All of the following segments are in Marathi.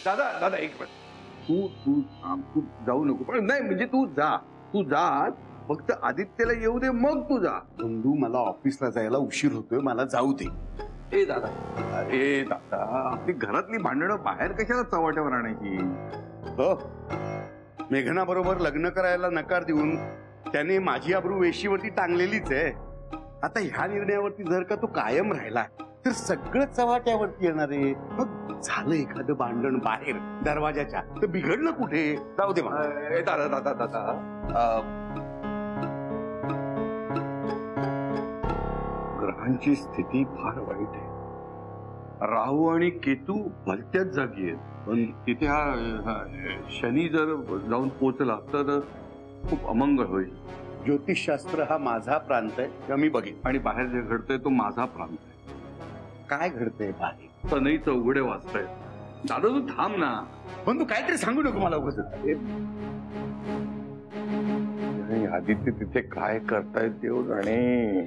दादा दादा एक मिनिट, तू तू तू जाऊ नको. पण नाही म्हणजे तू जा फक्त आदित्यला येऊ दे मग तू जा. बंधू मला ऑफिसला जायला उशीर होतोय, मला जाऊ दे. ए दादा आपली घरातली भांडणं बाहेर कशाला चव्हाट्यावर आणायची. हो, मेघना बरोबर लग्न करायला नकार देऊन त्याने माझी आबरू वेशीवरती टांगलेलीच आहे. आता ह्या निर्णयावरती जर का तो कायम राहिला तर सगळं चव्हाट्यावरती येणार आहे. मग झालं एखादं भांडण बाहेर दरवाजाच्या तर बिघडलं कुठे. जाऊ दे मला. दादा दादा दादा ग्रहांची स्थिती फार वाईट आहे. राहू आणि केतू भलत्याच जागी आहेत. पण तिथे हा शनी जर जाऊन पोचला तर खूप अमंगळ होईल. ज्योतिषशास्त्र हा माझा प्रांत आहे, तेव्हा मी बघेन. आणि बाहेर जे घडतंय तो माझा प्रांत आहे. काय घडतंय बाहेर? तनईचं उघडे वाचताय. दादा तू थांब ना. पण तू काहीतरी सांगू नको मला उगाच. आदित्य तिथे काय करतायत देव जाणे.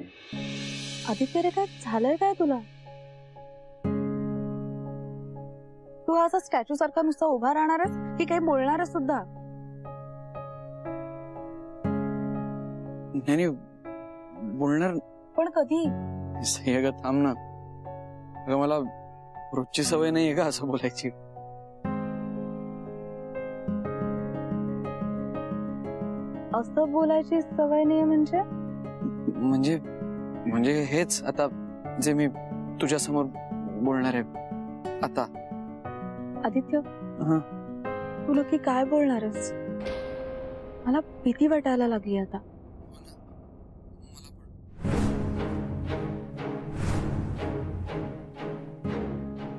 आदित्य रे, काय झालंय काय तुला? तू असा स्टॅच्यू सारखा नुसता उभा राहणारच की काही बोलणारच सुद्धा? नाही बोलणार. पण कधी? थांब ना. मला रोजची सवय नाहीये का असं बोलायची. असं बोलायची सवय नाही म्हणजे? म्हणजे हेच आता जे मी तुझ्या समोर बोलणार आहे आता. आदित्य, तू नक्की काय बोलणारस? मला भीती वाटायला लागली आता.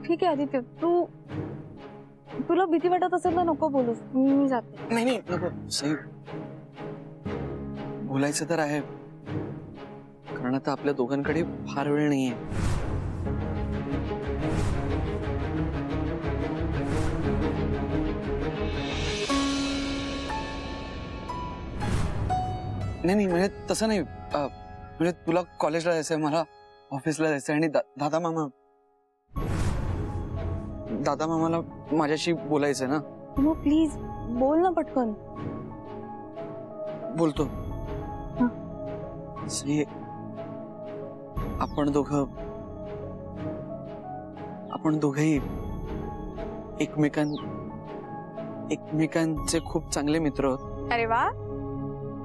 ठीक आहे आदित्य, तुला भीती वाटत असेल तर नको बोलूस, मी जाते. नाही नको सई, बोलायचं तर आहे कारण आता आपल्या दोघांकडे फार वेळ नाहीये. नाही म्हणजे तसं नाही. म्हणजे तुला कॉलेजला जायचंय, मला ऑफिसला जायचंय आणि दादा मामाला माझ्याशी बोलायचंय ना. मग प्लीज बोल ना पटकन. बोलतो. आपण दोघही एकमेकांचे खूप चांगले मित्र आहोत. अरे वा,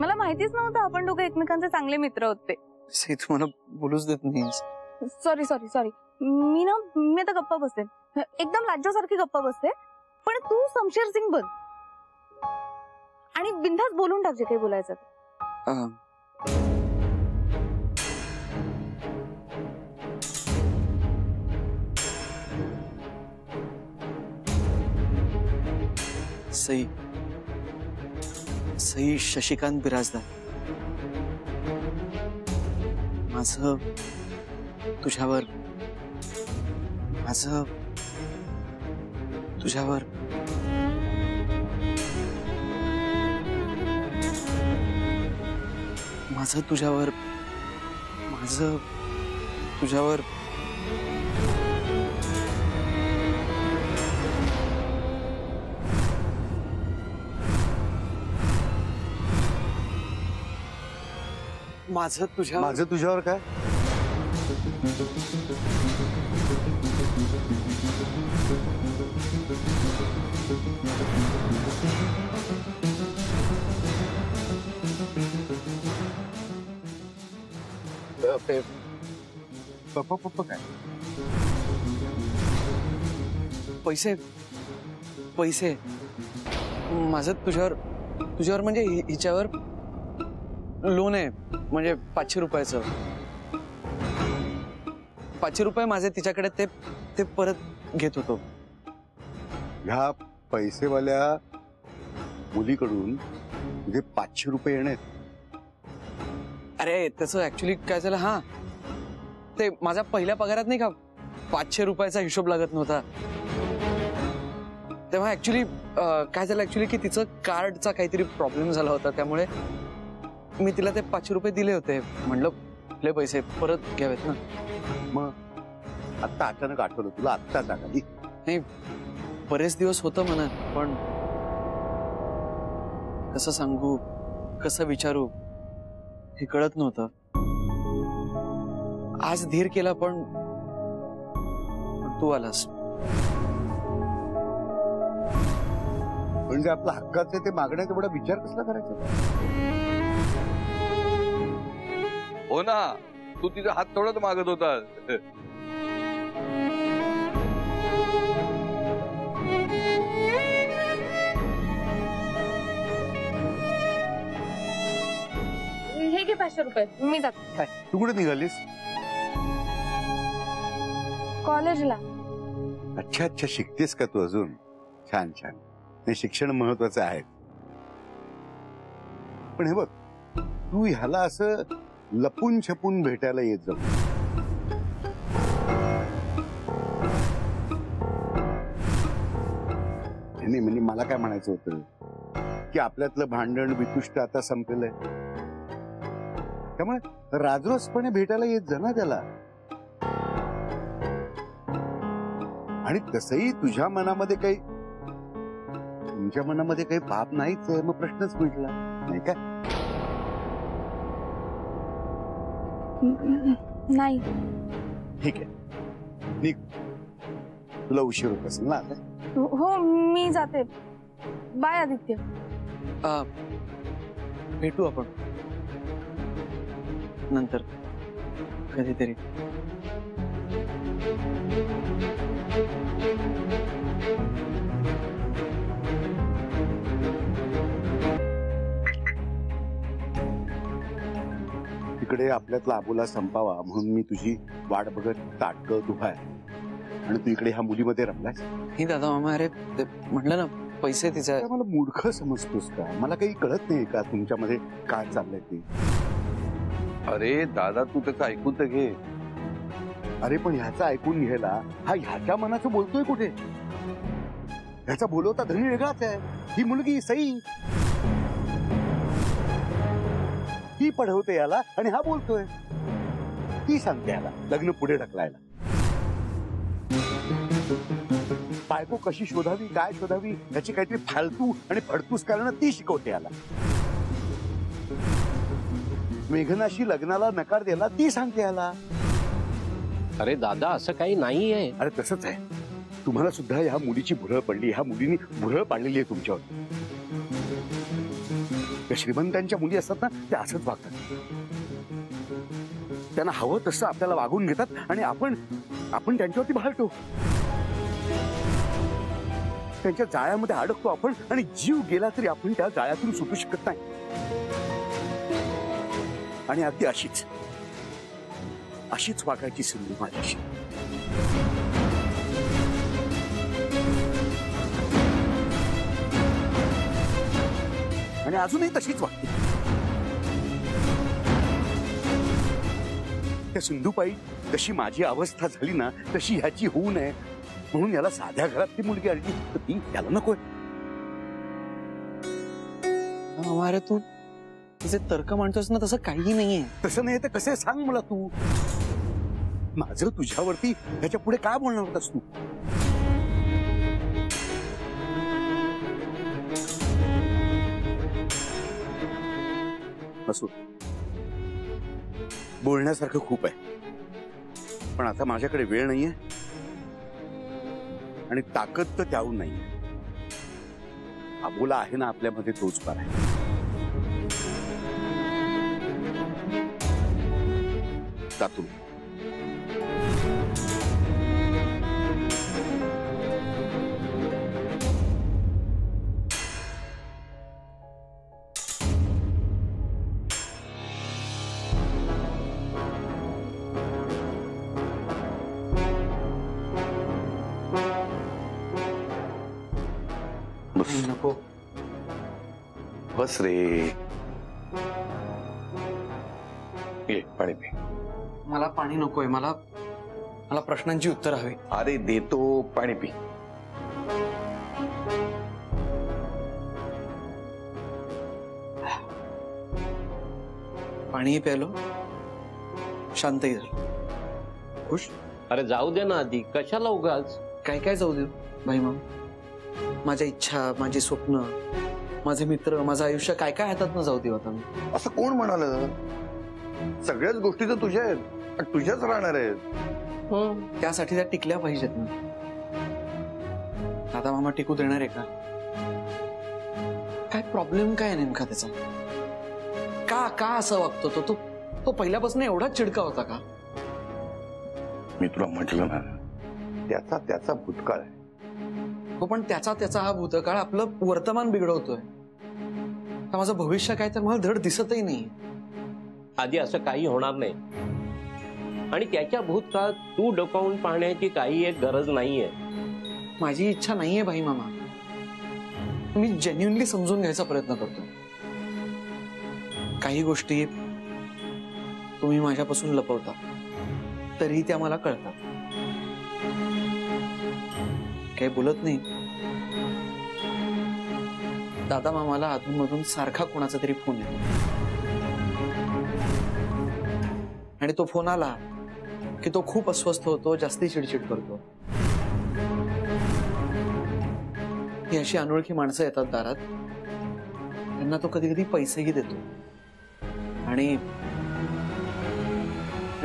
मला माहितीच नव्हतं आपण दोघे एकमेकांचे चांगले मित्र होते. तू मला बोलूच देत नाहीस. सॉरी मी आता गप्पा बसते, एकदम लाज्जासारखी गप्पा बसते. पण तू शमशेर सिंग बन आणि बिनधास्त बोलून टाक जे काही बोलायचं. सई शशिकांत बिराजदार, माझं तुझ्यावर काय? पप्पा काय? पैसे माझं तुझ्यावर म्हणजे हिच्यावर लोन आहे, म्हणजे 500 रुपयाचं. 500 रुपये माझे तिच्याकडे ते परत घेत होतो. ह्या पैसेवाल्या मुलीकडून म्हणजे 500 रुपये येणे? अरे तसं ऍक्च्युली काय झालं, हा ते माझ्या पहिल्या पगारात नाही का 500 रुपयाचा हिशोब लागत नव्हता. तेव्हा ऍक्च्युली काय झालं की तिचं कार्डचा काहीतरी प्रॉब्लेम झाला होता, त्यामुळे मी तिला ते 500 रुपये दिले होते. म्हणलं आपले पैसे परत घ्यावेत ना. मग आता अचानक आठवलं तुला? आत्ता जागा नाही बरेच दिवस होतं मनात, पण कसं सांगू, कसं विचारू हे कळत नव्हतं. आज धीर केला, पण तू आलास. म्हणजे आपला हक्काचे ते मागण्यात एवढा विचार कसला करायचा? हो ना, तू तिचा हात थोडंच मागत होता. हे घे 500 रुपये, मी जाते काय तू कुठे निघालीस? कॉलेजला. अच्छा अच्छा, शिकतेस का तू अजून? छान छान. हे शिक्षण महत्वाचं आहे. पण हे बघ, तू ह्याला असं लपून छपून भेटायला येत जाऊ. नाही म्हणजे मला काय म्हणायचं होतं की आपल्यातलं भांडण वितुष्ट आता संपलेलं आहे, त्यामुळे राजरोसपणे भेटायला येत जा ना त्याला. आणि तसंही तुझ्या मनामध्ये काही, तुमच्या मनामध्ये काही पाप नाहीच आहे, मग प्रश्नच मिटला नाही का? नाही. ठीक आहे, निघ. तुला उशीर होत असेल ना आता? हो, मी जाते. बाय आदित्य. भेटू आपण नंतर कधीतरी. तिकडे आपल्यातला आबोला संपावा म्हणून मी तुझी वाट बघत ताटकत उभा आहे, आणि तू इकडे ह्या मुलीमध्ये रमलास. हे दादा मामा, अरे म्हटलं ना, पैसे तिचा. मला मूर्ख समजतोस का? मला काही कळत नाही का तुमच्यामध्ये काय चाललंय ते? अरे दादा, तू त्याचं ऐकून तर घे. अरे पण ह्याचं ऐकून घ्यायला हा ह्याच्या मनाचं बोलतोय कुठे? ह्याचा बोलवता धनी वेगळाच आहे. ही मुलगी सई, ही पढवते याला आणि हा बोलतोय. ती सांगते याला लग्न पुढे ढकलायला. बायको कशी शोधावी, काय शोधावी याची काहीतरी फालतू आणि फडतूस कारण ती शिकवते याला. मेघनाशी लग्नाला नकार द्यायला ती सांगते याला. अरे दादा, असं काही नाहीये. अरे तसंच आहे. तुम्हाला सुद्धा ह्या मुलीची भुरळ पडली, ह्या मुलीने भुरळ पाडलेली आहे तुमच्यावर. त्या श्रीमंतांच्या मुली असतात ना, त्या असंच वागतात. त्यांना हवं तसं आपल्याला वागून घेतात आणि आपण त्यांच्यावरती भाळतो. त्यांच्या जाळ्यामध्ये अडकतो आपण, आणि जीव गेला तरी आपण त्या जाळ्यातून सुटू शकत नाही. आणि अगदी अशीच वागायची संधी माझ्याशी. आणि अजूनही तशीच वागते. त्या सिंधुपाई जशी माझी अवस्था झाली ना, तशी ह्याची होऊ नये म्हणून याला साध्या घरात ती मुलगी आणली, तर ती याला नकोय. अरे तू तिचे तर्क मांडतोस ना, तसं काही नाहीये. तसं नाही तर कसं सांग मला तू. माझं तुझ्यावरती ह्याच्या पुढे काय बोलणार होतास तू? असो, बोलण्यासारखं खूप आहे, पण आता माझ्याकडे वेळ नाहीये आणि ताकद तर त्याहून नाहीये. आबोला आहे ना आपल्यामध्ये, तोच पार आहे. जातो. नको. बस रे, ये पाणी पी. मला पाणी नकोय. मला प्रश्नांची उत्तर हवी. अरे देतो, पाणी पी. पाणीही प्यालो, शांतही झालो, खुश. अरे जाऊ दे ना आधी, कशाला उगाच. काय काय जाऊ देऊ भाई मामा? माझ्या इच्छा, माझी स्वप्न, माझे मित्र, माझं आयुष्य काय काय हातात न जाऊ देऊ आता मी. असं कोण म्हणाल? सगळ्याच गोष्टी तर तुझ्या आहेत, तुझ्याच राहणार आहेत. त्यासाठी त्या टिकल्या पाहिजेत ना. दादा मामा टिकू देणार आहे का? काय प्रॉब्लेम काय नेमका त्याचा? का का असं वागतो तो? तो पहिल्यापासून एवढा चिडका होता का? मी तुला म्हटलं ना, त्याचा भूतकाळ आहे. हो, पण त्याचा हा भूतकाळ आपलं वर्तमान बिघडवतोय. तर माझं भविष्य काय तर मला धड दिसतही नाही. आधी असं काही होणार नाही आणि त्याच्या भूतकाळात तू डोकावून पाहण्याची काही एक गरज नाहीये. माझी इच्छा नाहीये भाई मामा. मी जेन्युइनली समजून घ्यायचा प्रयत्न करतो. काही गोष्टी तुम्ही माझ्यापासून लपवता तरी त्या मला कळतात. काही बोलत नाही. दादा मामाला अधूनमधून सारखा कोणाचा तरी फोन येतो आणि तो फोन आला की तो खूप अस्वस्थ होतो, जास्ती चिडचिड करतो. ही अशी अनोळखी माणसं येतात दारात, त्यांना तो कधी कधी पैसेही देतो. आणि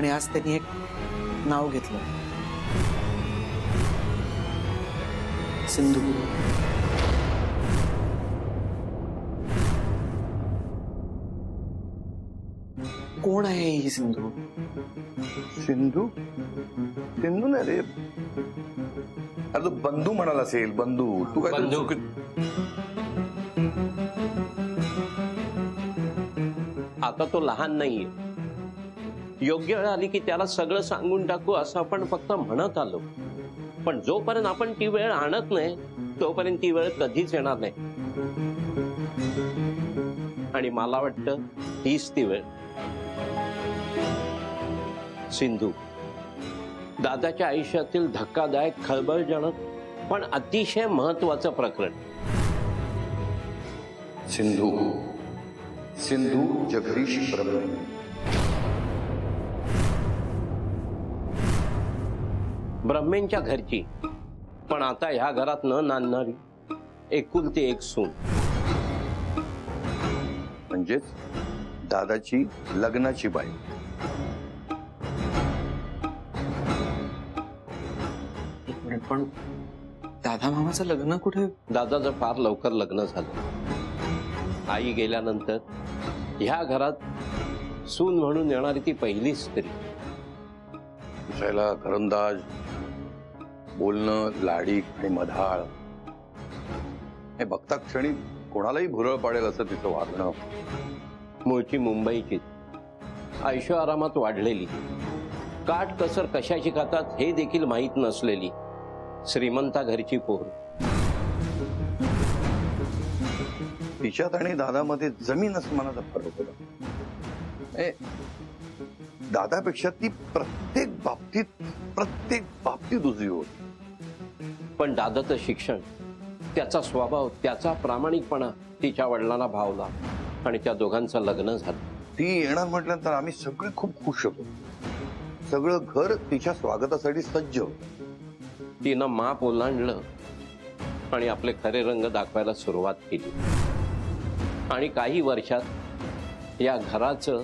आज त्यांनी एक नाव घेतलं, सिंधू. कोण आहे ही सिंधू? सिंधू नाही रे. अरे तू बंधू म्हणाला असेल. बंधू. तू काय बंधू. आता तो लहान नाहीये. योग्य वेळ आली की त्याला सगळं सांगून टाकू असं आपण फक्त म्हणत आलो. पण जोपर्यंत आपण ती वेळ आणत नाही तोपर्यंत ती वेळ कधीच येणार नाही. आणि मला वाटतं हीच ती वेळ. सिंधू, दादाच्या आयुष्यातील धक्कादायक, खळबळजनक पण अतिशय महत्वाचं प्रकरण. सिंधू जगदीश ब्रह्मे. ब्रह्मेंच्या घरची, पण आता ह्या घरात न नांदणारी एकुलती एक सून. म्हणजेच दादाची लग्नाची बाई. पण दादा मामाचं लग्न कुठे? दादाचं फार लवकर लग्न झालं. आई गेल्यानंतर ह्या घरात सून म्हणून येणारी ती पहिली स्त्री. दिसायला घरंदाज, बोलणं लाडीक आणि मधाळ. हे बघता क्षणी कोणालाही भुरळ पाडेल असं तिचं वागणं. मूळची मुंबईची, ऐशो आरामात वाढलेली, काट कसर कशाची खातात हे देखील माहीत नसलेली श्रीमंता घरची पोर. तिच्यात आणि दादामध्ये जमीन अस्मानाचा फरक होता. दादापेक्षा ती प्रत्येक बाबतीत उजवी होती. पण दादाचं शिक्षण, त्याचा स्वभाव, त्याचा प्रामाणिकपणा तिच्या वडिलांना भावला आणि त्या दोघांचं लग्न झालं. ती येणार म्हटल्यानंतर आम्ही सगळे खूप खुश होतो. सगळं घर तिच्या स्वागतासाठी सज्ज होतं. तिनं माप ओलांडलं आणि आपले खरे रंग दाखवायला सुरुवात केली. आणि काही वर्षात या घराचं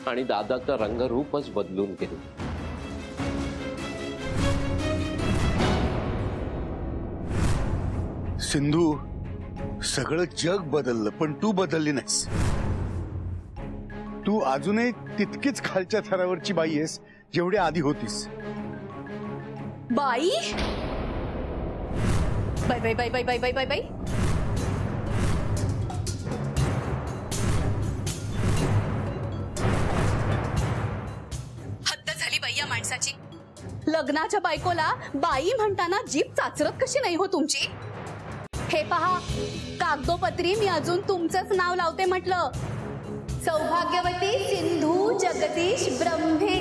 आणि दादाचं रंगरूपच बदलून गेलं. सिंधू, सगळं जग बदललं पण तू बदलली नाहीस. तू अजूनही तितकीच खालच्या थरावरची बाई आहेस जेवढी आधी होतीस. बाई बाई बाई बाई बाई बाई बाई बाई बाई. हद्द झाली बाई या माणसाची. लग्नाच्या बायकोला बाई म्हणताना जीभ चाचरत कशी नाही हो तुमची? हे पहा, कागदोपत्री मी अजून तुमचंच नाव लावते म्हटलं. सौभाग्यवती सिंधू जगदीश ब्रह्मे.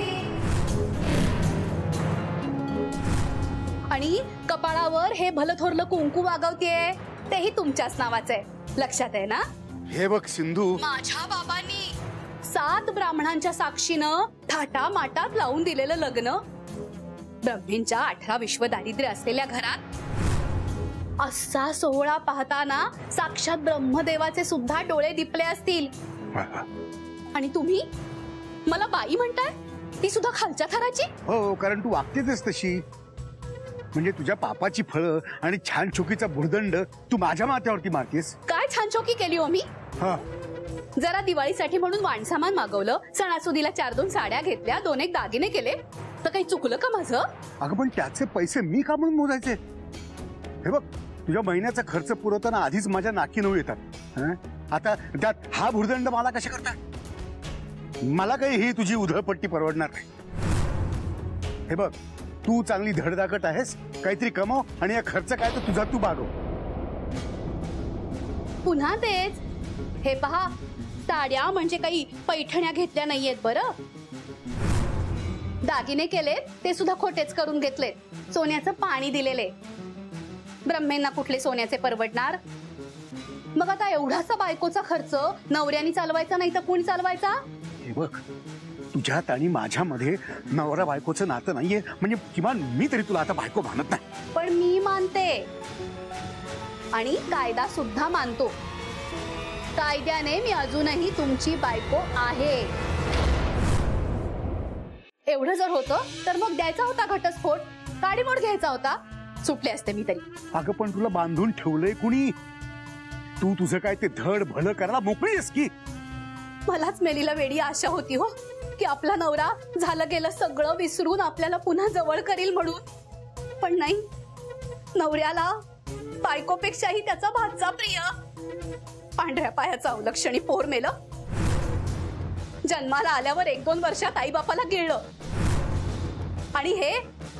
आणि कपाळावर हे भलथोरलं कुंकू वागवतेय तेही तुमच्याच नावाचं आहे. लक्षात आहे ना? हे बघ सिंधू, माझ्या बाबांनी 7 ब्राह्मणांच्या साक्षीनं थाटा माटात लावून दिलेलं लग्न ब्रह्मेंच्या 18 विश्व दारिद्र्य असलेल्या घरात असा सोहळा पाहताना साक्षात ब्रह्मदेवाचे सुद्धा डोळे दिपले असतील. आणि तुम्ही मला बाई म्हणताय, ती सुद्धा खालच्या थराची? हो, कारण तू वागतेच तशी. म्हणजे तुझ्या पापाची फळं आणि छान चोकीचा भुर्दंड तू माझ्या माथ्यावरती मारतेस. काय छान चोकी केली हो मी? हा, जरा दिवाळीसाठी म्हणून वाणसामान मागवलं, सणासुदीला 4-2 साड्या घेतल्या, 2-1 दागिने केले, तर काही चुकलं का माझं? अगं पण त्याचे पैसे मी का म्हणून मोजायचे? हे बघ, तुझ्या महिन्याचा खर्च पुरवताना आधीच माझ्या नाकी नऊ येतात. हं? आता त्यात हा भुर्दंड मला कशा करतात? मला काही ही तुझी उधळपट्टी परवडणार नाही. हे बघ, तू चांगली धडधाकट आहेस, काहीतरी कमाव आणि या खर्च काय तर तुझा तू बागव. पुन्हा तेच. हे पहा, साड्या म्हणजे काही पैठण्या घेतल्या नाहीयेत बरं. दागिने केलेत ते सुद्धा खोटेच करून घेतले, सोन्याचं पाणी दिलेले. ब्रह्मेंना कुठले सोन्याचे परवडणार? मग आता एवढासा बायकोचा खर्च नवऱ्यानी चालवायचा नाही तर कोणी चालवायचा? हे बघ, तुझ्यात आणि माझ्यामध्ये नवरा बायकोचं नातं नाहीये, म्हणजे किमान मी तरी तुला आता बायको मानत नाही. पण मी मानते आणि कायदा सुद्धा मानतो. कायद्याने मी अजूनही तुमची बायको आहे. एवढं जर होतं तर मग द्यायचा होता घटस्फोट, काडीमोड घ्यायचा होता, सुटले असते मी तरी. अगं पण तुला बांधून ठेवलंय कुणी? तू तुझं काय ते धड भलं करायला मोकळी आहेस की? मलाच मेलीला वेडी आशा होती हो की आपला नवरा झालं गेलं सगळं विसरून आपल्याला पुन्हा जवळ करील म्हणून. पण नाही, नवऱ्याला बायकोपेक्षाही त्याचा भाचा प्रिय. पांढऱ्या पायाचा अवलक्षणी पोर मेलं. जन्माला आल्यावर 1-2 वर्षात आई बापाला गिळलं. आणि हे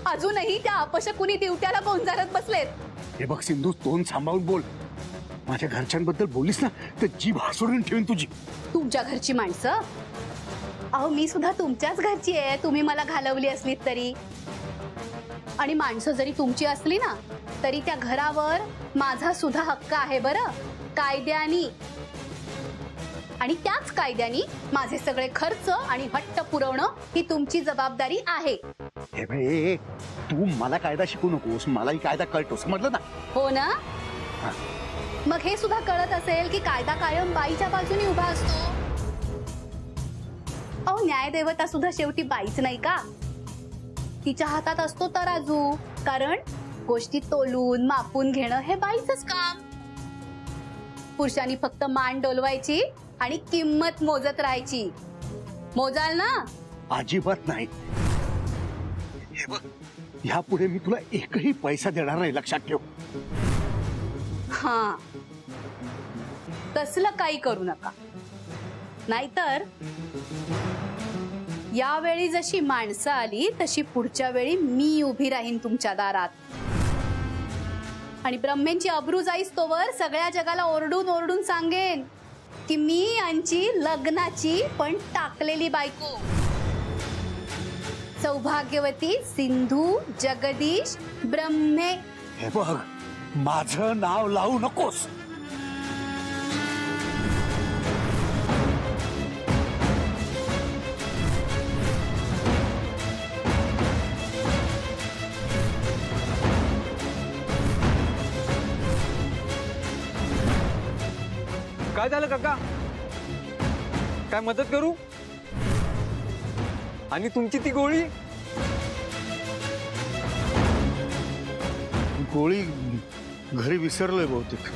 अजूनही त्या अपशकुनी दिवट्याला गोंजारत बसलेत. हे बघ सिंधू, तोंड सांभाळून बोल. माझ्या घरच्यांबद्दल बोलीस ना तर जीभ हासडून ठेवीन तुझी. तुमच्या घरची माणसं? अहो, मी सुद्धा तुमच्याच घरची आहे, तुम्ही मला घालवली असलीत तरी. आणि माणसं जरी तुमची असली ना तरी त्या घरावर माझा सुद्धा हक्क आहे बरं, कायद्यानी. आणि त्याच कायद्यानी माझे सगळे खर्च आणि हट्ट पुरवणं ही तुमची जबाबदारी आहे. हे बाई, तू मला कायदा शिकू नकोस, मलाही कायदा कळतो, समजलं ना? हो ना? मग हे सुद्धा कळत असेल की कायदा कायम बाईच्या बाजूने उभा असतो. अहो, न्यायदेवता सुद्धा शेवटी बाईच नाही का? तिच्या हातात असतो तराजू, कारण गोष्टी तोलून मापून घेणं हे बाईचंच काम. पुरुषांनी फक्त मान डोलवायची आणि किंमत मोजत राहायची. मोजाल ना? अजिबात नाही. हे बघ, यापुढे मी तुला एकही पैसा देणार नाही, लक्षात ठेव. हा, तसलं काही करू नका, नाहीतर यावेळी जशी माणसं आली तशी पुढच्या वेळी मी उभी राहीन तुमच्या दारात. आणि ब्रह्मेंची अब्रू जाईस तोवर सगळ्या जगाला ओरडून ओरडून सांगेन की मी यांची लग्नाची पण टाकलेली बायको, सौभाग्यवती सिंधू जगदीश ब्रह्मे. हे बघ, माझं नाव लावू नकोस. काय झालं काका? काय मदत करू? आणि तुमची ती गोळी? गोळी घरी विसरलोय बहुतेक.